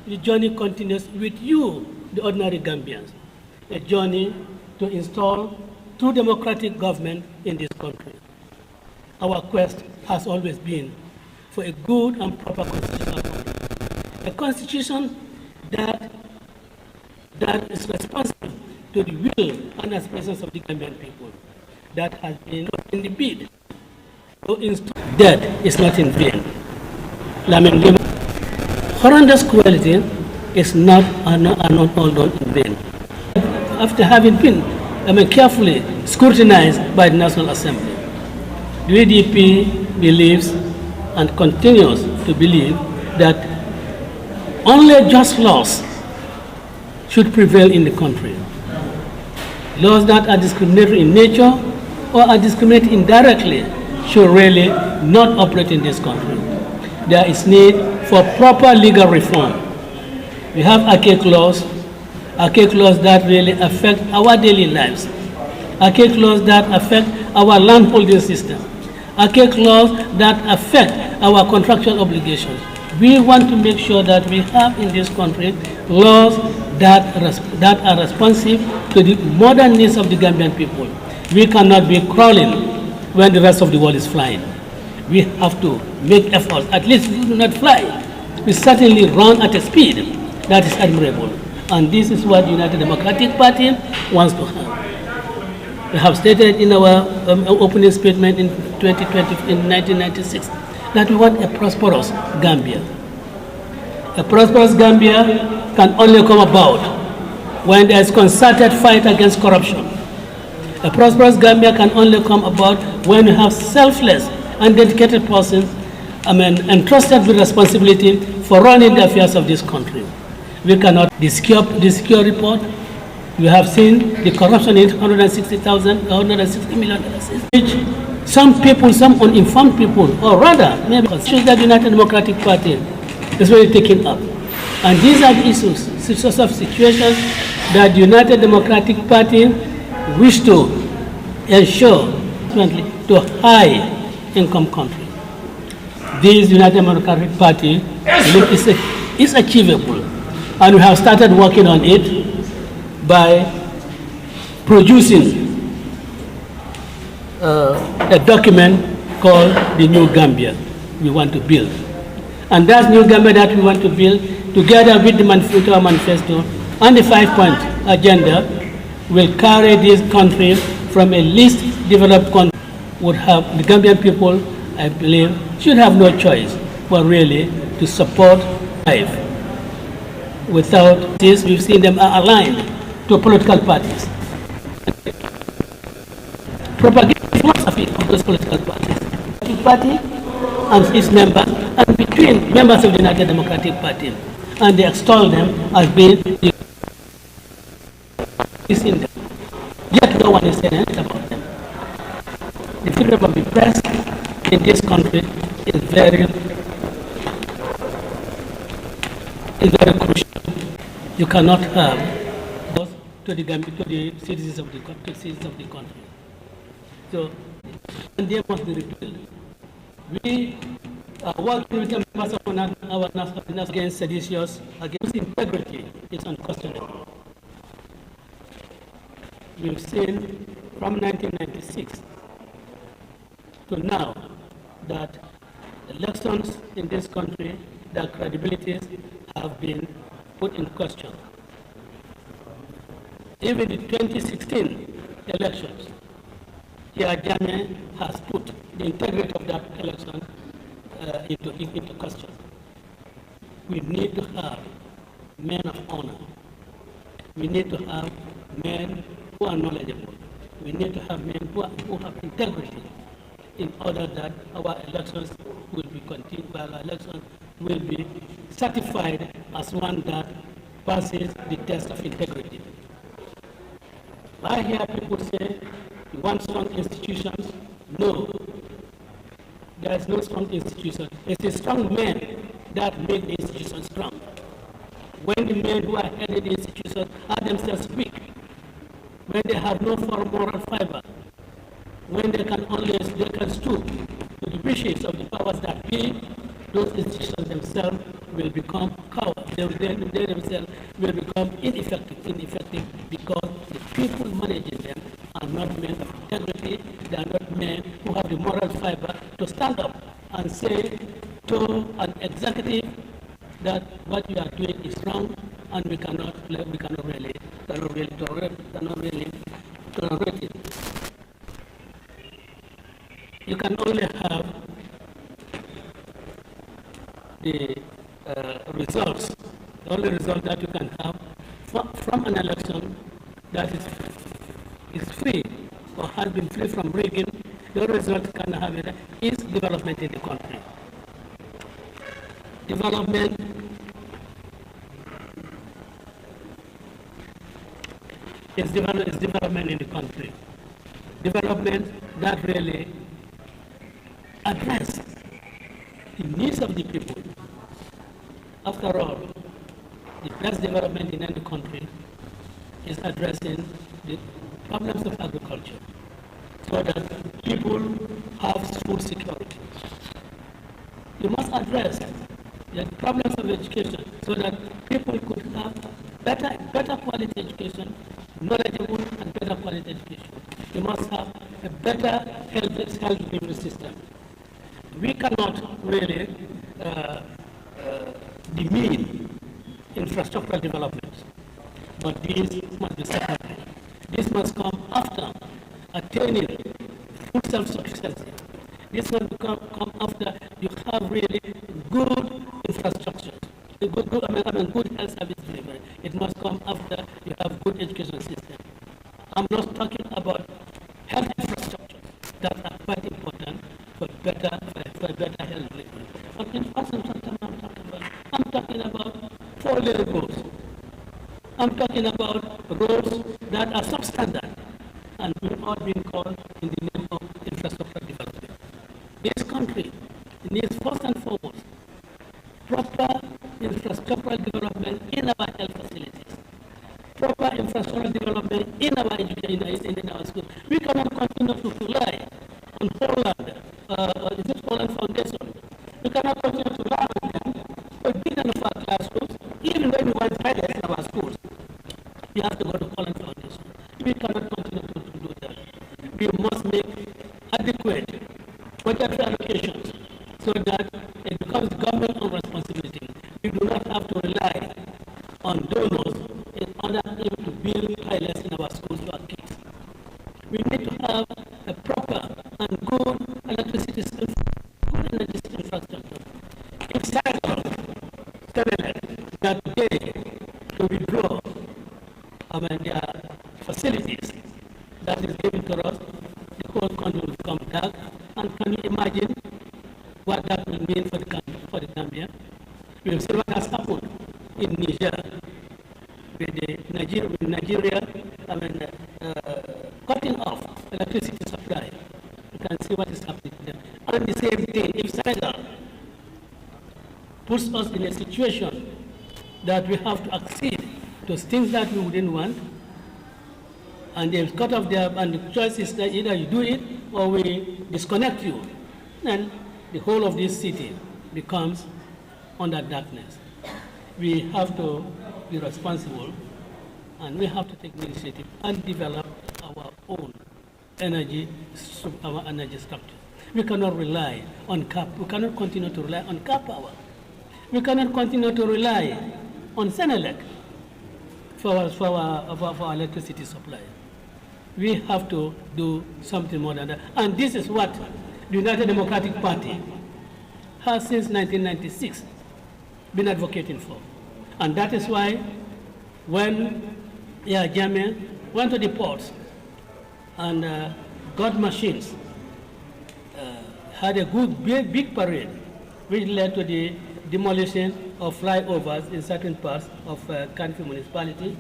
the journey continues with you, the ordinary Gambians, a journey to install true democratic government in this country. Our quest has always been for a good and proper constitutional country, a constitution that is responsive to the will and aspirations of the Gambian people, that has been in the bid to install. Death is not in vain. Horrendous cruelty is not all done in vain. After having been carefully scrutinized by the National Assembly, the UDP believes and continues to believe that only just laws should prevail in the country. Laws that are discriminatory in nature or are discriminated indirectly should really not operate in this country. There is need for proper legal reform. We have archaic laws that really affect our daily lives, archaic laws that affect our land holding system, archaic laws that affect our contractual obligations. We want to make sure that we have in this country laws that are responsive to the modern needs of the Gambian people. We cannot be crawling when the rest of the world is flying. We have to make efforts. At least we do not fly. We certainly run at a speed that is admirable. And this is what the United Democratic Party wants to have. We have stated in our opening statement in 1996, that we want a prosperous Gambia. A prosperous Gambia can only come about when there is concerted fight against corruption. A prosperous Gambia can only come about when you have selfless and dedicated persons entrusted with responsibility for running the affairs of this country. We cannot secure report. We have seen the corruption in $160 million, which some people, some uninformed people, or rather, maybe shows that the United Democratic Party is really taking up. And these are the issues, sorts of situations that the United Democratic Party wish to ensure to high-income countries. This United Democratic Party is achievable, and we have started working on it by producing a document called the New Gambia we want to build. And that New Gambia that we want to build, together with the manifesto and the 5-point agenda, will carry this country from a least developed country. Would have the Gambian people, I believe, should have no choice but really to support life. Without this, we've seen them are aligned to political parties, propagate the philosophy of those political parties. The party and its members, and between members of the United Democratic Party, and they extol them as being in them. Yet no one is saying anything about them. The freedom of the press in this country is very crucial. You cannot have those to the citizens of the country. So, and they must be repealed. We are working with the members of our national against seditious, against integrity. It's unquestionable. We've seen from 1996 to now that elections in this country, their credibilities have been put in question. Even the 2016 elections, Jame has put the integrity of that election into question. We need to have men of honor. We need to have men who are knowledgeable. We need to have men who have integrity, in order that our elections will be continued, our elections will be certified as one that passes the test of integrity. I hear people say, you want strong institutions? No. There is no strong institution. It's the strong men that make the institution strong. When the men who are heading the institution are themselves weak, when they have no moral fiber, when they can stoop to the wishes of the powers that be, those institutions themselves will become cowards. They themselves will become ineffective because the people managing them are not men of integrity. They are not men who have the moral fiber to stand up and say to an executive that what you are doing is wrong, and we cannot really tolerate it. You can only have the results. The only result that you can have from an election that is free or has been free from rigging, the result you can have is development in the country. Development is development in the country. Development that really address the needs of the people. After all, the best development in any country is addressing the problems of agriculture so that people have food security. You must address the problems of education so that people could have better quality education, knowledgeable and better quality education. You must have a better health delivery system. We cannot really demean infrastructural development, but this must be secondary. This must come after attaining food self-sufficiency. This must come after you have really good infrastructure, good health service delivery. It must come after you have good education system. I'm not talking about health infrastructure that are quite important for better health delivery. But in fact, I'm talking about 4-lane roads. I'm talking about roads that are substandard and we're all being called in the name of infrastructure development. This country needs first and foremost proper infrastructural development in our health facilities, proper infrastructural development in our education, in our schools. We cannot continue to rely on Holland Foundation. We cannot continue to rely on them for building of our classrooms. Even when we want toilets in our schools, we have to go to Holland Foundation. We cannot continue to do that. We must make adequate budgetary allocations so that it becomes government responsibility. We do not have to rely on donors in order to build toilets in our schools for our kids. We need to have a proper and good electricity system, good energy infrastructure. If Senegal that day to withdraw their facilities that is given to us, the whole country will become dark. And can you imagine what that will mean for the Gambia? We have seen what has happened in Niger with Nigeria cutting off electricity supply. You can see what is happening there. And the same thing, if Senegal puts us in a situation that we have to accede to things that we wouldn't want, and they've cut off and the choice is that either you do it or we disconnect you, then the whole of this city becomes under darkness. We have to be responsible and we have to take initiative and develop our own energy structure. We cannot rely on we cannot continue to rely on car power. We cannot continue to rely on Senelec for our electricity supply. We have to do something more than that. And this is what the United Democratic Party has since 1996 been advocating for. And that is why when Jammeh went to the ports and got machines, had a good big parade, which led to the demolition of flyovers in certain parts of Kanfi municipality,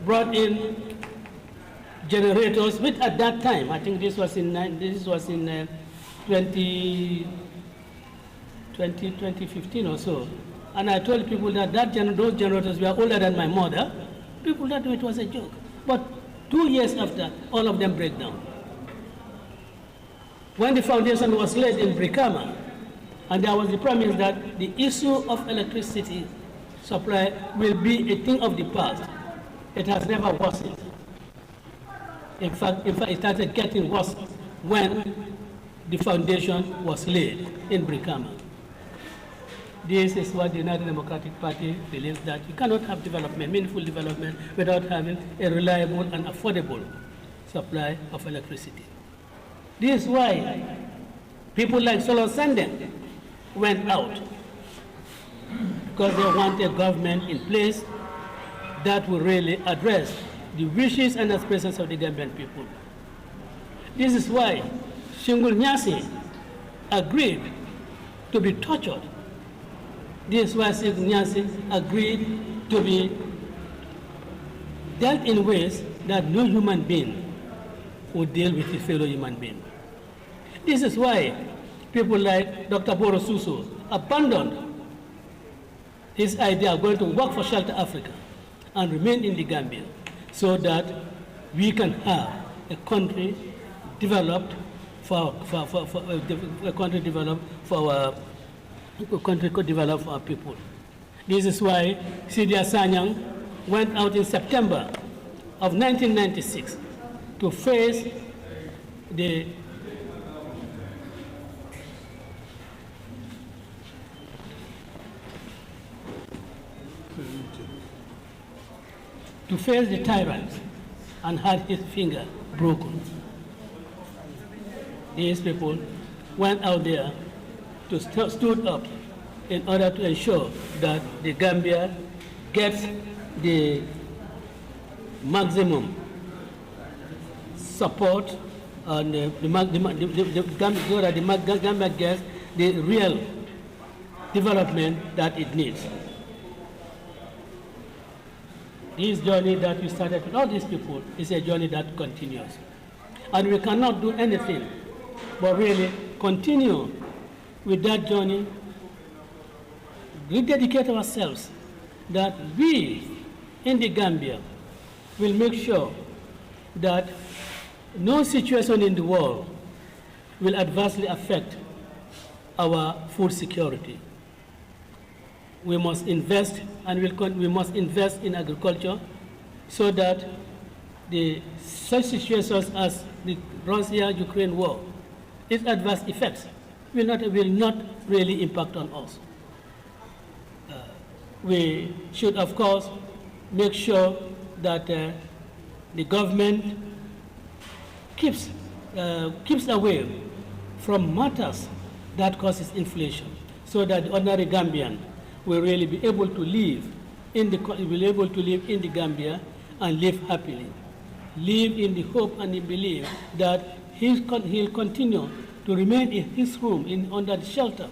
brought in generators, which at that time, I think this was in 2015 or so, and I told people that those generators were older than my mother. People thought it was a joke. But 2 years after, all of them break down. When the foundation was laid in Brikama, And there was the promise that the issue of electricity supply will be a thing of the past. It has never worsened. In fact, it started getting worse when the foundation was laid in Brikama. This is what the United Democratic Party believes, that you cannot have development, meaningful development, without having a reliable and affordable supply of electricity. This is why people like Solo Sanden went out, because they want a government in place that will really address the wishes and aspirations of the Gambian people. This is why Shingul Nyasi agreed to be tortured. This is why Shingul Nyasi agreed to be dealt in ways that no human being would deal with his fellow human being. This is why people like Dr. Boro Suso abandoned his idea of going to work for Shelter Africa and remain in the Gambia, so that we can have a country developed for a country developed for our people. This is why Sidia Sanyang went out in September of 1996 to face the tyrants and had his finger broken. These people went out there to stood up in order to ensure that the Gambia gets the maximum support and the Gambia gets the real development that it needs. This journey that we started with all these people is a journey that continues. And we cannot do anything but really continue with that journey, rededicate ourselves that we in the Gambia will make sure that no situation in the world will adversely affect our food security. We must invest, and we must invest in agriculture, so that such situations as the Russia-Ukraine war, its adverse effects will not really impact on us. We should, of course, make sure that the government keeps away from matters that causes inflation, so that the ordinary Gambian will really be able to live in the Gambia and live happily, live in the hope and the belief that he'll continue to remain in his room under the shelter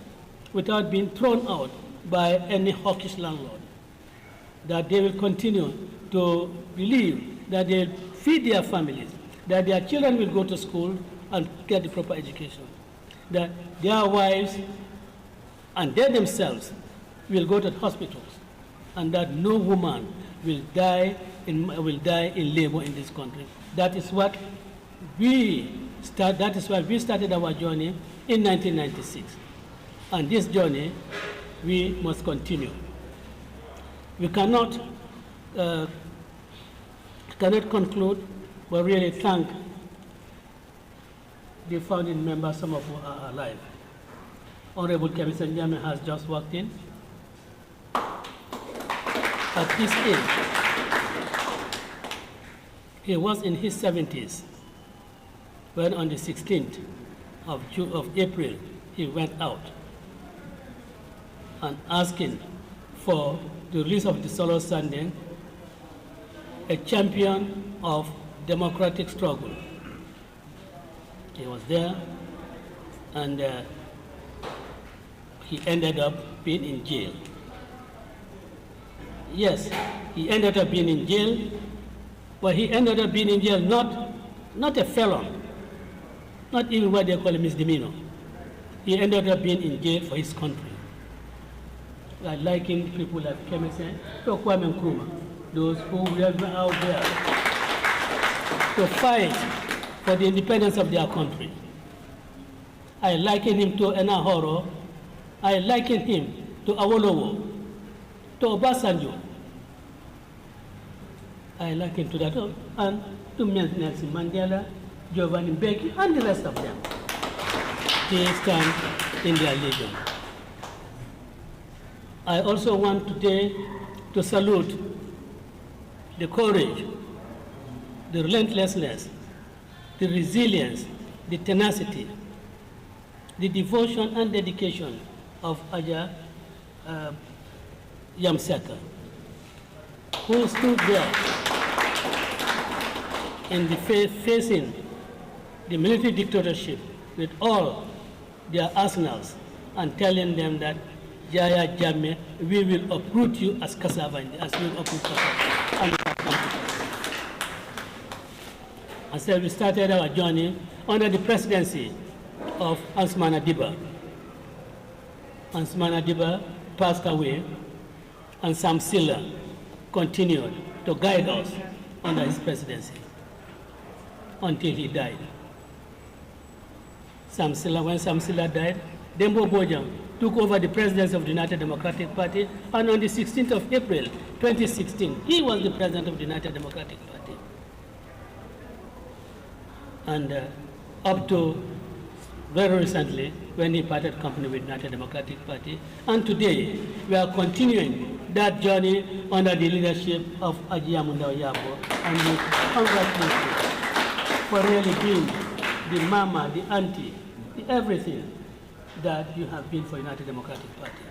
without being thrown out by any hawkish landlord, that they will continue to believe that they'll feed their families, that their children will go to school and get the proper education, that their wives and they themselves will go to hospitals, and that no woman will die in labor in this country. That is why we started our journey in 1996. And this journey we must continue. We cannot conclude, but really thank the founding members, some of who are alive. Honorable Kevin Senjame has just walked in. At his age, he was in his 70s when on the 16th of April he went out and asking for the release of the Solo Sanden, a champion of democratic struggle. He was there, and he ended up being in jail. Yes, he ended up being in jail, but he ended up being in jail not a felon, not even what they call a misdemeanor. He ended up being in jail for his country. Like liking people like Kemisen, Kwame Nkrumah, those who were out there to fight for the independence of their country. I liken him to Enahoro, I liken him to Awolowo, to Obasanjo. I liken to that, and to Nelson Mandela, Giovanni Mbeki, and the rest of them. They stand in their legion. I also want today to salute the courage, the relentlessness, the resilience, the tenacity, the devotion and dedication of Aja Yamseka, who stood there in the facing the military dictatorship with all their arsenals and telling them that Jaya Jammeh, we will uproot you as cassava, as we will uproot cassava. And it has come to pass. And so we started our journey under the presidency of Ansman Adiba. Ansman Adiba passed away, and Sam Silla continued to guide us under his presidency until he died. When Sam Silla died, Dembo Bojang took over the presidency of the United Democratic Party, and on the 16th of April 2016, he was the president of the United Democratic Party. And up to very recently, when he parted company with the United Democratic Party, and today we are continuing that journey under the leadership of Aji Yamundao Yabo, and we congratulate you for really being the mama, the auntie, the everything that you have been for United Democratic Party.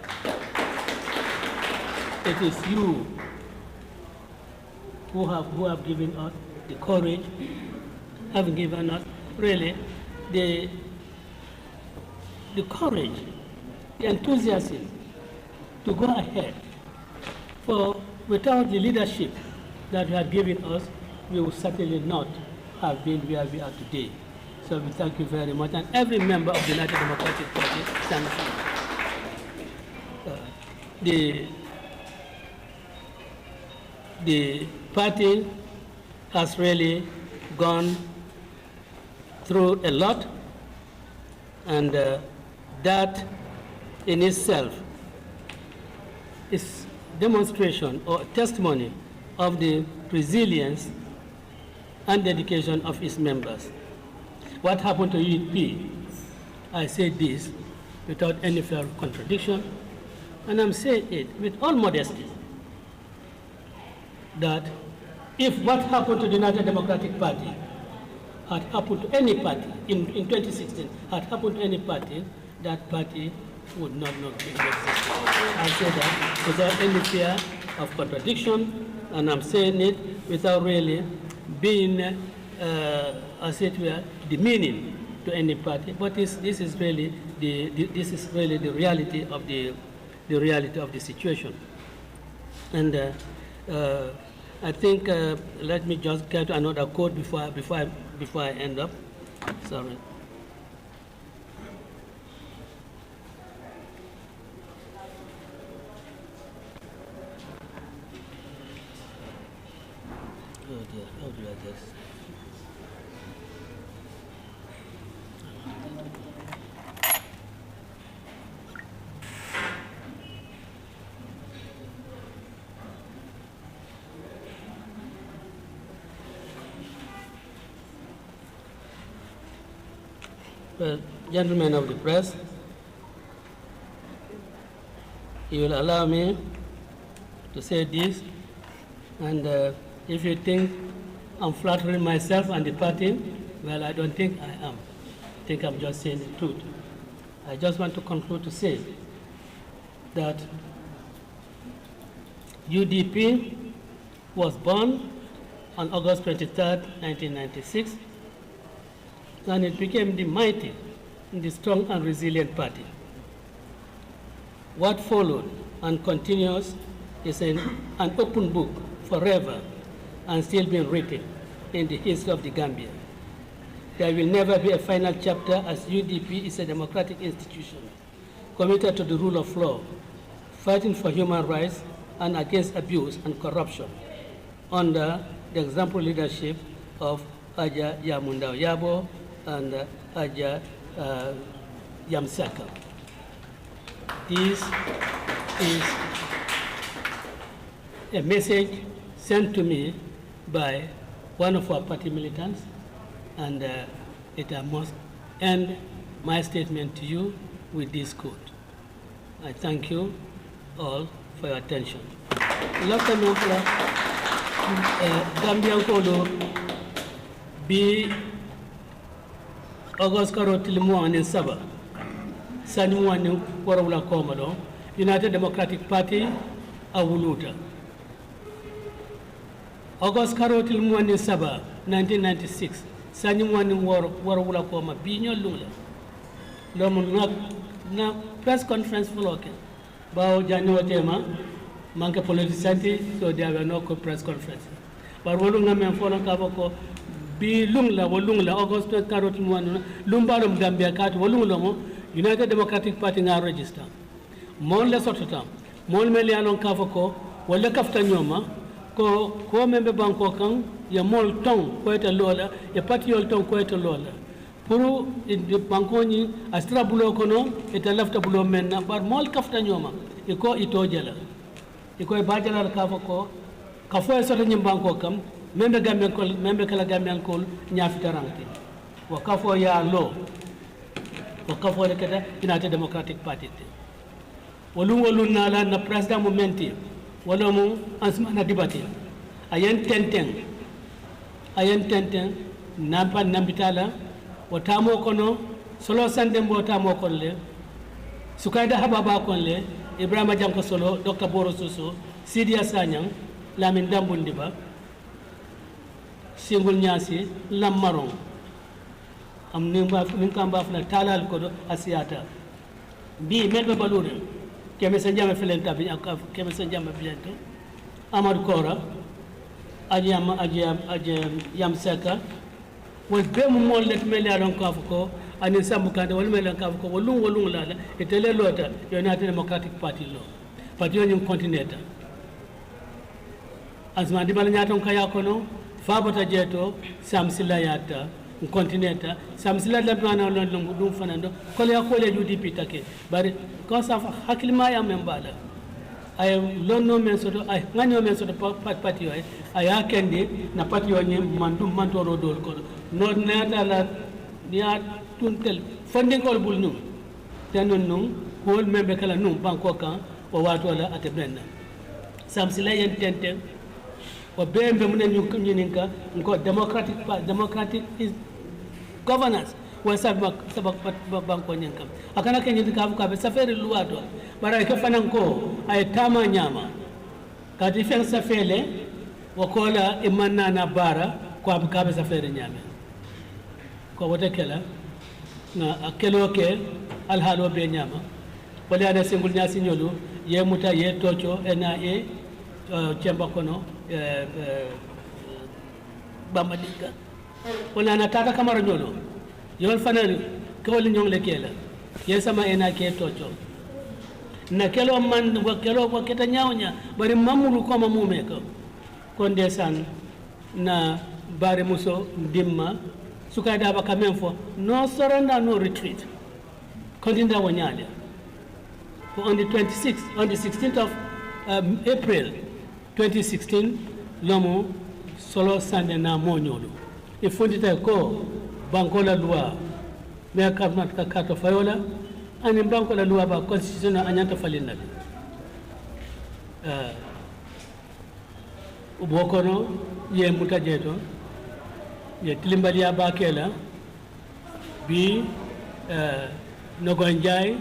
It is you who have given us the courage, have given us really the courage, the enthusiasm to go ahead. For without the leadership that you have given us, we would certainly not have been where we are today. So we thank you very much, and every member of the United Democratic Party thanks you. The party has really gone through a lot, and that in itself is demonstration or testimony of the resilience and dedication of its members. What happened to UDP? I say this without any fear of contradiction, and I'm saying it with all modesty, that if what happened to the United Democratic Party had happened to any party in 2016, had happened to any party, that party would not be in existence. I say that without any fear of contradiction, and I'm saying it without really being, as it were, demeaning to any party. But this is really the reality of the situation. And I think let me just get another quote before I end up. Sorry. Oh dear, how do I just? Well, gentlemen of the press, you will allow me to say this, and if you think I'm flattering myself and the party, well, I don't think I am. I think I'm just saying the truth. I just want to conclude to say that UDP was born on August 23rd, 1996, and it became the mighty, the strong and resilient party. What followed and continues is an open book forever and still being written in the history of the Gambia. There will never be a final chapter, as UDP is a democratic institution committed to the rule of law, fighting for human rights and against abuse and corruption under the exemplary leadership of Aja Yamundao Yabo and Aja Yamseka. This is a message sent to me by one of our party militants, and it must end my statement to you with this quote. I thank you all for your attention. Lafta nokla Gambian kodo bi August karotili muani saba sani muani warawula komado United Democratic Party awuluta August karotili muani saba 1996 sani muani warawula koma binyo lula lomu na press conference floke bawo janyo tema manke politicianti so there were no press conference but wolunga men folon ka boko bi wolungla August karoti muanu lumbalum Gambia kat wolungla mo United Democratic Party nga register mon le sotota mon mel yalon ka fako wala kafta nyoma ko membe banko kan ya mol ton ko eta lola ya parti yol ton ko eta lola pour de banko ni astra bulo kono eta lafta bulo menna bar mol kafta nyoma e ko ito jala e ko bajala ka fako ka fo sota nyim banko kam membe Gambian kol membe kala Gambian kol nyafita ranki wa ka fo ya lo wa ka fo le kata United Democratic Party wolun nala na president momenti wala mo ansmana dibati ayen tenten nampa nambitala watamo kono solo sande mbotamo konle sukaida hababa konle Ibrahima Janko Solo Dr. Boro Soso Sidia Sanyang Lamin Dambundiba Singul Nyasi Lamaron am ninkamba fla talal kodo asiata bi melbe balure keme sanjama felenta bi keme sanjama biento Amad Kora ajam seka wol be mo mollet melялon kafuko ani sambukande wol melan kafuko wolung lala etele lota United Democratic Party lo parti on continenta azma di bal nyaton kaya kono fabata jeto samsila yata continenta samsila la bana lon dum fanando kole UDP take bari ko sa hakilma ya membala ay lonno men soto ay ngani men soto parti ay aya kende na parti oni mandum mantoro dol ko no nata la dia tuntel funding kol bul num tanon num hol membe kala num banko kan o wato la ate benna samsila yen tenten o bembe munen nyuninka ko democratic is governance wa sabak banko nyankam akana kenyi ka be safari luwato bara ke fanan ko ay tama nyama kati fen safele wakola imanna na bara ko abkabe safari nyame ko wote kala na akelo ke alhalo be nyama wala ada singul nyasi nyolu ye muta ye tocho na chemba kono bamadika wala na tata kamara nyolo yol fanani ko li nyong le kela ye sama ena ke tocho na kelo man ko keta nyawnya bari mamuru ko mamume ko ndesan na bare muso dimma suka da ba kamen fo no surrender no retreat kontinda wonyale on the 16th of April 2016 lomo solo sande na monyolo e fondita ko banko la loi me karmat ka kato fayola ani banko la loi ba constitution anyanta falina ubokono ye mutajeto ye tilimbalia bakela bi nogonjay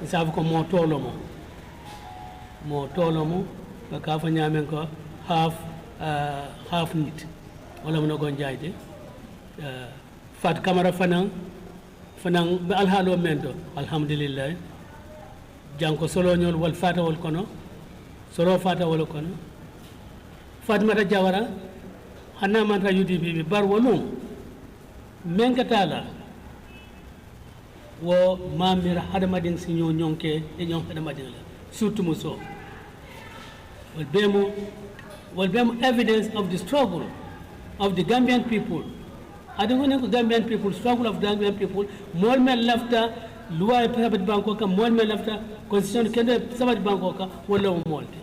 sabu ko mo tolomo ka fa nyamen ko half nit wala mo nogonjay de fat camara fanan be alhalo mendo alhamdulillah janko solo nyol wal fata wal kono solo fata wal kono Fatmata Jawara hanna manta UDP bi bar wolum menkatala wo mamir hadamadin sinyo nyonke e nyong hadamadin la surtout muso wal bemu evidence of the struggle of the Gambian people. I don't know the Gambian people, struggle of the Gambian people, more men left loi sabat banko ka mol me lafta constitution kende sabat banko ka wala mo molde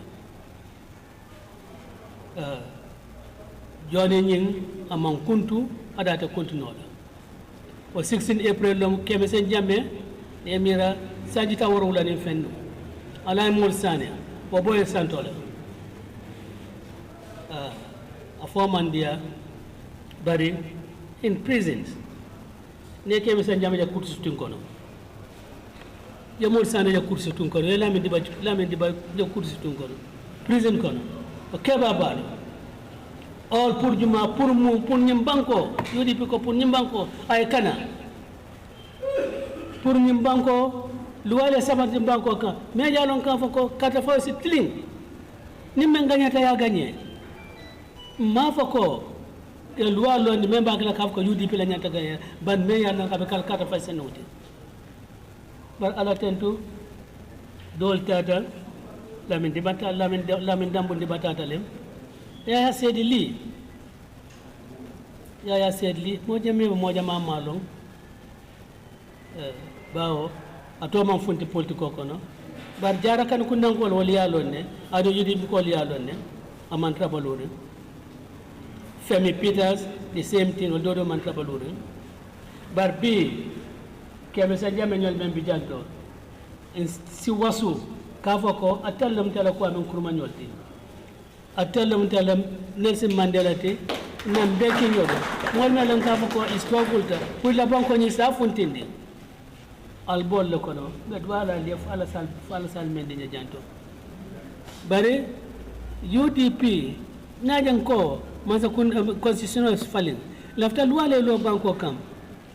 joni ñing amon kuntu adata continuola o 16 april lom keme sen jamme emira sajita worowla ni fendu alay mol sane o boye santola a formandia bari in prisons ne keme sen jamme ja kurtu sutin kono yamol sane ja kurtu sutin kono lamin diba ja kurtu sutin kono prison kono o keba balo all pour juma pour mu pour nyimbanko UDP ko pour nyimbanko ay kana pour nyimbanko luwale sabat nyimbanko ka me jalon ka fako kata fo si tling ni men gagnata ya gagné ma fako e luwalo ni memba kala ka ko UDP la nyata gagné ban me yalla ka be kal kata fa senoti bar ala tentu dol tata lamin dibata lamin dambu dibata talem Yaya said li mo jama malong bawo ato man funti politiko kono bar jara kan ku nangol wal yalonne ado yidi ko yalonne aman trabalone Femi Peters the same thing do man trabalone bar bi kebe sa jame nyol men bi janto si wasu kafako atallam tala ko amen kurma nyolti atelum telam Nelson Mandela te nam beki nyodo mol melan ka ko struggle ta pour la banko ni sa fontindi al bol le kono gad wala le fala sal mende nya janto bare UDP najan ko masa kun constitutional falling lafta luwale lo banko kam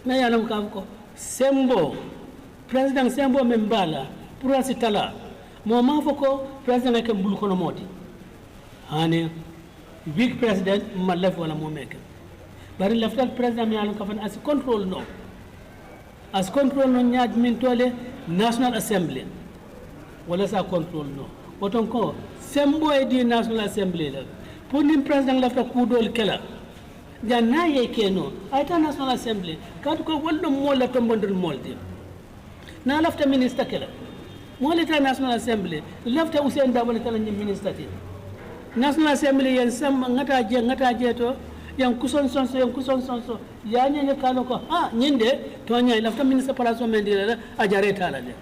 na yanam ka ko sembo president sembo membala pour asitala mo ma foko president ke bul kono moti hani big president malaf wala mo mek bari laftal president mi alon kafan as control no nyaad min tole national assembly wala sa control no oton ko sembo e di national assembly la pour nim president lafta ku dol kala janna ye keno ayta national assembly kat ko woldo molla tombondol molde na lafta minister kala molita national assembly lafta Usain Dabale kala ni minister ti National Assembly yen sam ngata je to yang kuson sonso ya nyanya kano ko nyinde to nya lafta minister palaso mendira ajare tala de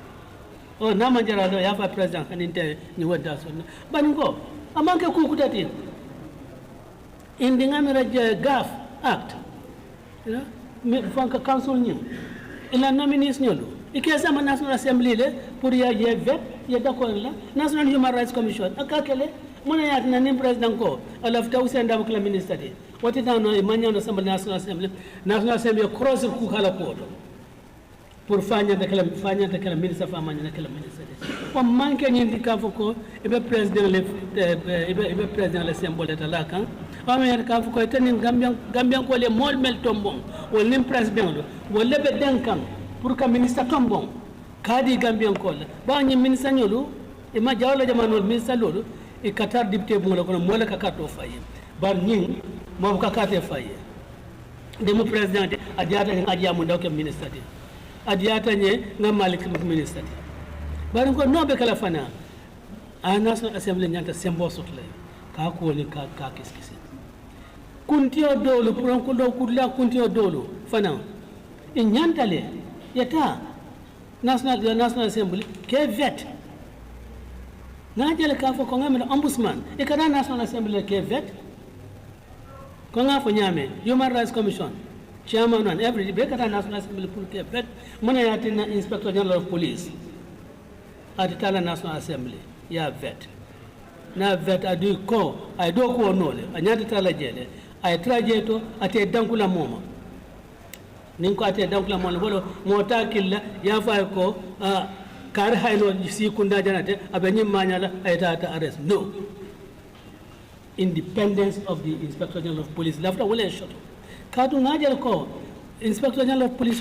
o na manjara do ya fa president kaninte ni wada so banko amanke ku kutati indi ngamira je gaf act you know me fanka council ni ila nominees nyolo ikesa National Assembly le pour ya je vet ya d'accord la National Human Rights Commission akakele mona yat na nim president ko alafta Usain Dabale minister de wati dano e manyano samba National Assembly cross ku kala ko pour fanya de kala minister fa manya kala minister de o manke ni ndika foko e be president le president le symbole de la kan o men ka foko tanin gambian ko le mol mel tombon wol nim president wol be denkan pour ka minister tombon kadi gambian ko ba ni minister nyolu e ma jawla jamanu minister lolu e katar député bu la ko mo la ka kato faye bar ñing mo ka katé faye de mo président adiata ni adiya mu ndaw ke ministre de adiata ñe nga malik ministre de bar ko no be kala fana a National Assembly ñanta sembo sotle ka ko ni ka kiskisi kuntiyo dolo pour ko do kudla kuntiyo dolo fana e ñantale yata National Assembly ke vet ngajele ka fo ko ngamela ombudsman e kada National Assembly ke vet ko nga fo nyame Human Rights Commission chairman and every be kada National Assembly pour ke vet mona yatina Inspector General of Police atitala National Assembly ya vet na vet adu ko ay do ko nole anyata tala jele ay trajeto ate dankula moma nin ko ate dankula moma bolo mota killa ya fa ko kar hayno si kunda janate abenyi manyala ayata arrest no independence of the Inspector General of Police lafta wala shot kadu ngajel ko Inspector General of Police